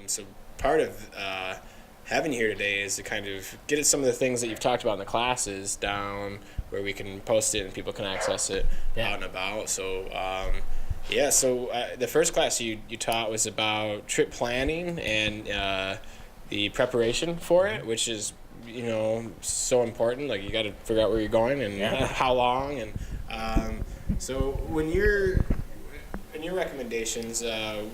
So part of having you here today is to kind of get some of the things that you've talked about in the classes down where we can post it and people can access it out and about. So, the first class you taught was about trip planning and the preparation for it, which is, so important. Like, you got to figure out where you're going and how long. And so when you're in your recommendations,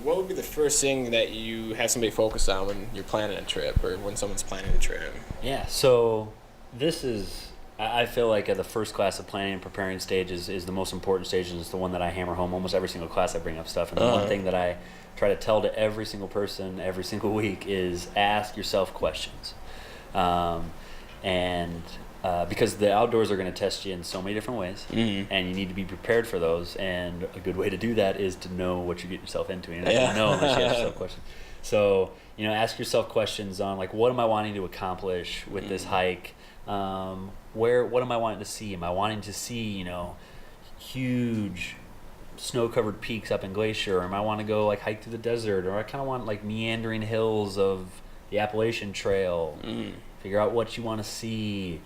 what would be the first thing that you have somebody focus on when you're planning a trip or when someone's planning a trip? Yeah, so this is, I feel like at the first class of planning and preparing stage is the most important stage, and it's the one that I hammer home almost every single class I bring up stuff. And the one thing that I try to tell to every single person every single week is ask yourself questions. Because the outdoors are going to test you in so many different ways, and you need to be prepared for those. And a good way to do that is to know what you get yourself into. You're not going to know unless you ask yourself questions. So, ask yourself questions on, like, what am I wanting to accomplish with this hike? What am I wanting to see? Am I wanting to see, huge snow-covered peaks up in Glacier? Or am I want to go, like, hike through the desert? Or I kind of want, like, meandering hills of the Appalachian Trail. Figure out what you want to see.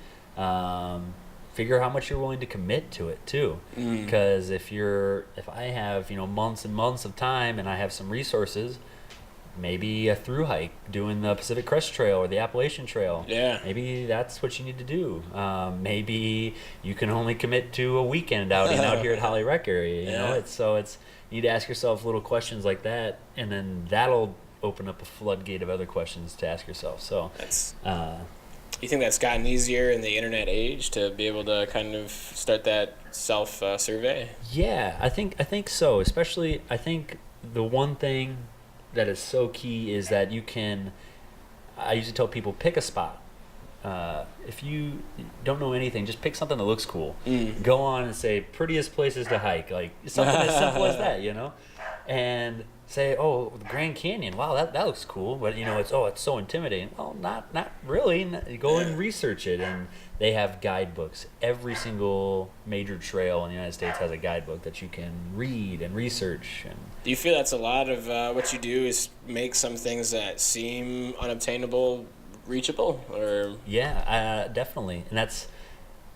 Figure out how much you're willing to commit to it too, because if I have months and months of time and I have some resources, maybe a through hike doing the Pacific Crest Trail or the Appalachian Trail, maybe that's what you need to do. Maybe you can only commit to a weekend outing out here at Holly Rec area. It's you need to ask yourself little questions like that, and then that'll open up a floodgate of other questions to ask yourself. So that's you think that's gotten easier in the internet age to be able to kind of start that self survey? Yeah, I think so. Especially, I think the one thing that is so key is that I usually tell people, pick a spot. If you don't know anything, just pick something that looks cool. Go on and say prettiest places to hike, like something as simple as that, and say, oh, the Grand Canyon, wow, that looks cool, but it's so intimidating. Well, not really. Go and research it, and they have guidebooks. Every single major trail in the United States has a guidebook that you can read and research. And do you feel that's a lot of what you do is make some things that seem unobtainable reachable? Or definitely, and that's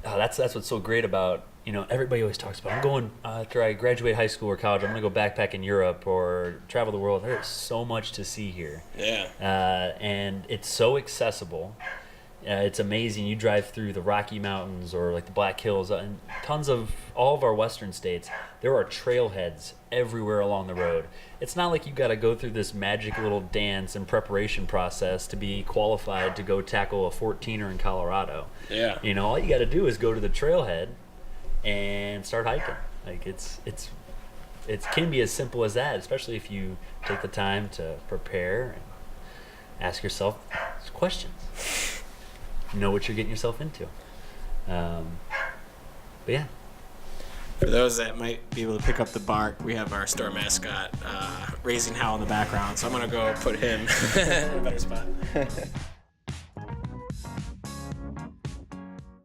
what's so great about. Everybody always talks about, I'm going, after I graduate high school or college, I'm going to go backpack in Europe or travel the world. There's so much to see here. And it's so accessible. It's amazing. You drive through the Rocky Mountains or like the Black Hills and tons of all of our western states. There are trailheads everywhere along the road. It's not like you got to go through this magic little dance and preparation process to be qualified to go tackle a 14er in Colorado. All you got to do is go to the trailhead and start hiking. Like it can be as simple as that, especially if you take the time to prepare and ask yourself questions. Know what you're getting yourself into. But yeah. For those that might be able to pick up the bark, we have our store mascot raising Hal in the background, so I'm gonna go put him in a better spot.